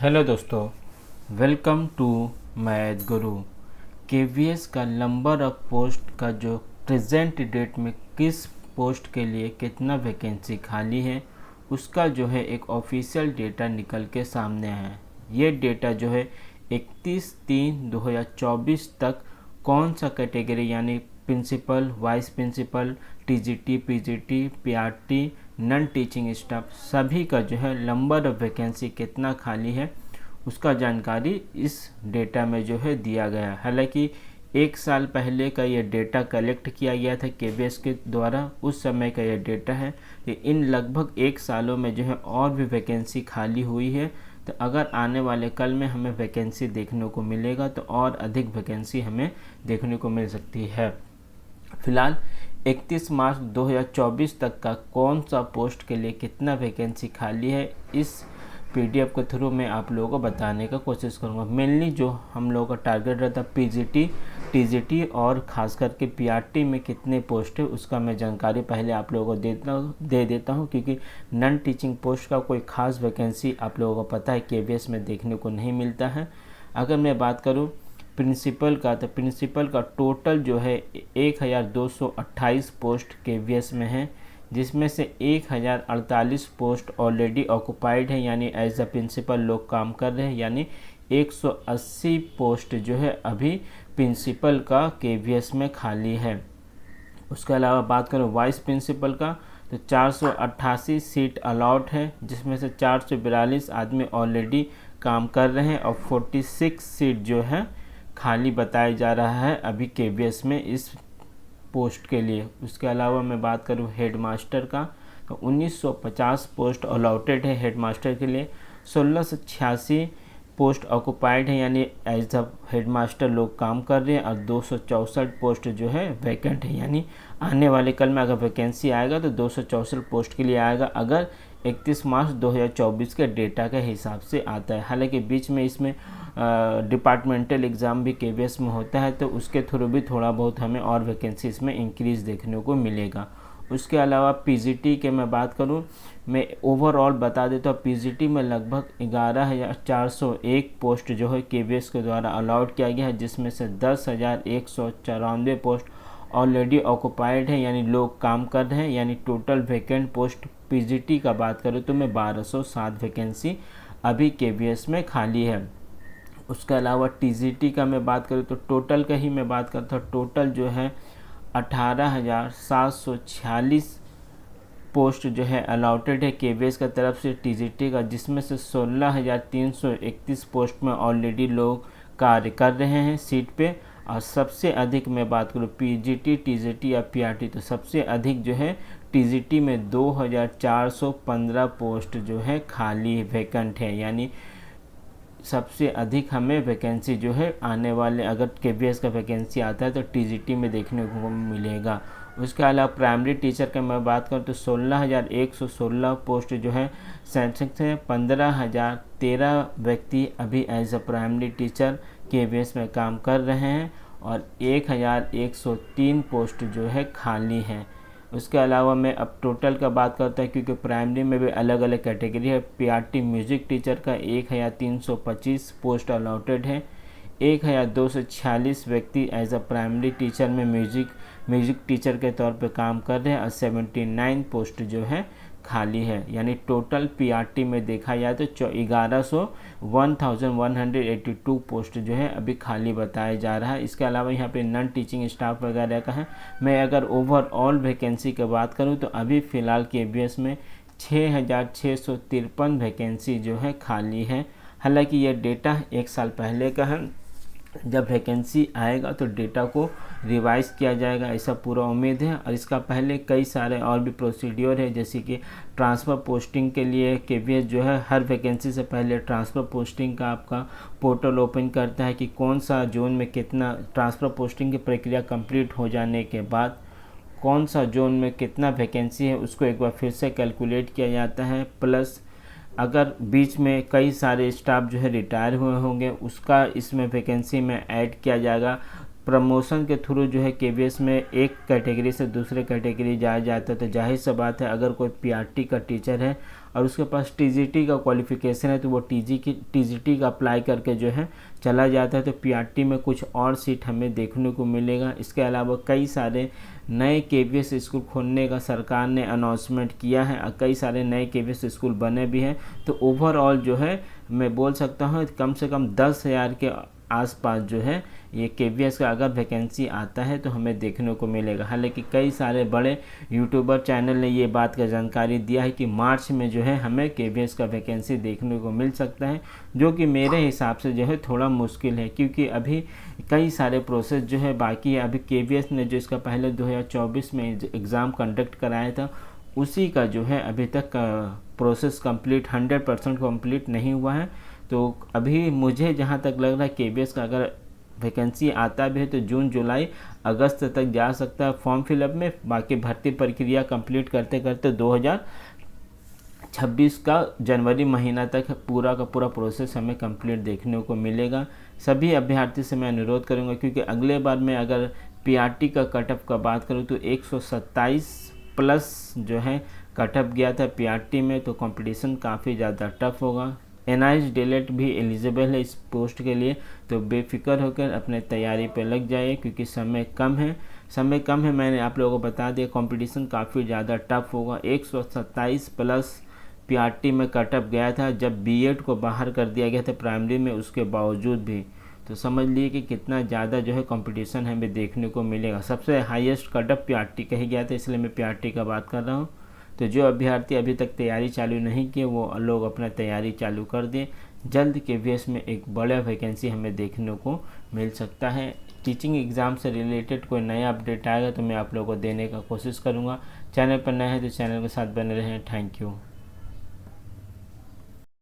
Hello दोस्तों, welcome to math Guru. KVS का number of post का जो प्रेजेंट डेट में किस पोस्ट के लिए कितना वैकेंसी खाली है उसका जो है एक ऑफिशियल डेटा निकल के सामने है। ये डेटा जो है 31/3/2024 तक कौन सा कैटेगरी यानी principal, vice principal, TGT, PGT, PRT, non teaching staff सभी का जो है नंबर ऑफ वैकेंसी कितना खाली है उसका जानकारी इस डेटा में जो है दिया गया है। हालांकि एक साल पहले का ये डेटा कलेक्ट किया गया था केवीएस के द्वारा, उस समय का ये डेटा है। तो इन लगभग एक सालों में जो है और भी वैकेंसी खाली हुई है। तो अगर आने वाले कल में हमें वैकेंसी देखने को मिलेगा तो और अधिक वैकेंसी हमें देखने को मिल सकती है। फिलहाल 31 मार्च 2024 तक का कौन सा पोस्ट के लिए कितना वैकेंसी खाली है इस पीडीएफ के थ्रू मैं आप लोगों को बताने का कोशिश करूंगा। मेनली जो हम लोगों का टारगेट रहता है पीजीटी, टीजीटी और ख़ास करके पीआरटी में कितने पोस्ट है उसका मैं जानकारी पहले आप लोगों को दे देता हूं, क्योंकि नॉन टीचिंग पोस्ट का कोई ख़ास वैकेंसी आप लोगों को पता है केवीएस में देखने को नहीं मिलता है। अगर मैं बात करूँ प्रिंसिपल का, तो प्रिंसिपल का टोटल जो है 1228 पोस्ट केवीएस में है, जिसमें से 1048 पोस्ट ऑलरेडी ऑक्युपाइड है, यानी एज अ प्रिंसिपल लोग काम कर रहे हैं, यानी 180 पोस्ट जो है अभी प्रिंसिपल का केवीएस में खाली है। उसके अलावा बात करें वाइस प्रिंसिपल का, तो 488 सीट अलाउड है, जिसमें से 442 आदमी ऑलरेडी काम कर रहे हैं और 46 सीट जो है खाली बताया जा रहा है अभी केवीएस में इस पोस्ट के लिए। उसके अलावा मैं बात करूं हेड मास्टर का, तो 1950 पोस्ट अलॉटेड है हेड मास्टर के लिए, 1686 पोस्ट ऑक्युपाइड है, यानी एज अ हेड मास्टर लोग काम कर रहे हैं, और 264 पोस्ट जो है वैकेंट है, यानी आने वाले कल में अगर वैकेंसी आएगा तो 264 पोस्ट के लिए आएगा, अगर 31 मार्च 2024 के डेटा के हिसाब से आता है। हालांकि बीच में इसमें डिपार्टमेंटल एग्ज़ाम भी केवीएस में होता है, तो उसके थ्रू भी थोड़ा बहुत हमें और वैकेंसी इसमें इंक्रीज़ देखने को मिलेगा। उसके अलावा पीजीटी के मैं बात करूं, मैं ओवरऑल बता देता हूँ। पीजीटी में लगभग 11,401 पोस्ट जो है केवीएस के द्वारा अलाउड किया गया है, जिसमें से 10,194 पोस्ट ऑलरेडी ऑक्युपाइड है, यानी लोग काम कर रहे हैं, यानी टोटल वैकेंट पोस्ट पीजीटी का बात करूँ तो मैं 1207 वैकेंसी अभी केवीएस में खाली है। उसके अलावा टीजीटी का मैं बात करूँ तो टोटल का ही मैं बात करता हूँ, टोटल जो है 18,746 पोस्ट जो है अलॉटेड है केवीएस की तरफ से टीजीटी का, जिसमें से 16,331 पोस्ट में ऑलरेडी लोग कार्य कर रहे हैं सीट पे। और सबसे अधिक मैं बात करूँ पीजीटी, टीजीटी या पीआरटी, तो सबसे अधिक जो है टीजीटी में 2,415 पोस्ट जो है खाली वैकेंट है, यानी सबसे अधिक हमें वैकेंसी जो है आने वाले अगर केवीएस का वैकेंसी आता है तो टीजीटी में देखने को मिलेगा। उसके अलावा प्राइमरी टीचर का मैं बात करूँ तो 16,116 पोस्ट जो है शैक्षिक से 15,013 व्यक्ति अभी as a primary teacher KVS में काम कर रहे हैं, और 1,103 पोस्ट जो है खाली हैं। उसके अलावा मैं अब टोटल का बात करता हूँ, क्योंकि प्राइमरी में भी अलग अलग कैटेगरी है। पीआरटी म्यूजिक टीचर का 1,325 पोस्ट अलॉटेड है, 1,246 व्यक्ति एज अ प्राइमरी टीचर में म्यूजिक टीचर के तौर पे काम कर रहे हैं, और 79 पोस्ट जो है खाली है, यानी टोटल पीआरटी में देखा जाए तो 1182 पोस्ट जो है अभी खाली बताया जा रहा है। इसके अलावा यहाँ पे नॉन टीचिंग स्टाफ वगैरह का है। मैं अगर ओवरऑल वैकेंसी की बात करूँ तो अभी फ़िलहाल केवीएस में 6,653 वैकेंसी जो है खाली है। हालांकि ये डेटा एक साल पहले का है, जब वैकेंसी आएगा तो डेटा को रिवाइज किया जाएगा ऐसा पूरा उम्मीद है। और इसका पहले कई सारे और भी प्रोसीड्योर है, जैसे कि ट्रांसफ़र पोस्टिंग के लिए केवीएस जो है हर वैकेंसी से पहले ट्रांसफ़र पोस्टिंग का आपका पोर्टल ओपन करता है कि कौन सा जोन में कितना ट्रांसफ़र पोस्टिंग की प्रक्रिया कंप्लीट हो जाने के बाद कौन सा जोन में कितना वैकेंसी है उसको एक बार फिर से कैलकुलेट किया जाता है। प्लस अगर बीच में कई सारे स्टाफ जो है रिटायर हुए होंगे उसका इसमें वैकेंसी में ऐड किया जाएगा। प्रमोशन के थ्रू जो है केवीएस में एक कैटेगरी से दूसरे कैटेगरी जाया जाता है, तो जाहिर सी बात है अगर कोई पीआरटी का टीचर है और उसके पास टीजीटी का क्वालिफिकेशन है तो वो टीजीटी का अप्लाई करके जो है चला जाता है, तो पीआरटी में कुछ और सीट हमें देखने को मिलेगा। इसके अलावा कई सारे नए केवीएस स्कूल खोलने का सरकार ने अनाउंसमेंट किया है और कई सारे नए केवीएस स्कूल बने भी हैं। तो ओवरऑल जो है मैं बोल सकता हूँ कम से कम 10,000 के आसपास जो है ये केवीएस का अगर वैकेंसी आता है तो हमें देखने को मिलेगा। हालांकि कई सारे बड़े यूट्यूबर चैनल ने ये बात का जानकारी दिया है कि मार्च में जो है हमें केवीएस का वैकेंसी देखने को मिल सकता है, जो कि मेरे हिसाब से जो है थोड़ा मुश्किल है, क्योंकि अभी कई सारे प्रोसेस जो है बाकी है। अभी केवीएस ने जो इसका पहले 2024 में एग्ज़ाम कंडक्ट कराया था उसी का जो है अभी तक प्रोसेस कंप्लीट 100% कंप्लीट नहीं हुआ है। तो अभी मुझे जहाँ तक लग रहा है केवीएस का अगर वैकेंसी आता भी है तो जून जुलाई अगस्त तक जा सकता है फॉर्म फिलअप में। बाकी भर्ती प्रक्रिया कंप्लीट करते करते 2026 का जनवरी महीना तक पूरा का पूरा प्रोसेस हमें कंप्लीट देखने को मिलेगा। सभी अभ्यर्थी से मैं अनुरोध करूंगा, क्योंकि अगले बार मैं अगर पीआरटी का कटअप का बात करूं तो 127 प्लस जो है कटअप गया था पीआरटी में, तो कंपटीशन काफ़ी ज़्यादा टफ होगा। एनआईएच डीएलएड भी एलिजिबल है इस पोस्ट के लिए, तो बेफिक्र होकर अपने तैयारी पर लग जाइए, क्योंकि समय कम है। मैंने आप लोगों को बता दिया कंपटीशन काफ़ी ज़्यादा टफ होगा। 127 प्लस पीआरटी में कटअप गया था जब बीएड को बाहर कर दिया गया था प्राइमरी में, उसके बावजूद भी। तो समझ लिए कि कितना ज़्यादा जो है कंपटीशन हमें देखने को मिलेगा। सबसे हाईएस्ट कटअप पीआरटी का ही गया था, इसलिए मैं पीआरटी का बात कर रहा हूँ। तो जो अभ्यर्थी अभी तक तैयारी चालू नहीं किए वो लोग अपना तैयारी चालू कर दें। जल्द केवीएस में एक बड़ा वैकेंसी हमें देखने को मिल सकता है। टीचिंग एग्ज़ाम से रिलेटेड कोई नया अपडेट आएगा तो मैं आप लोगों को देने का कोशिश करूँगा। चैनल पर नए हैं तो चैनल के साथ बने रहें। Thank you.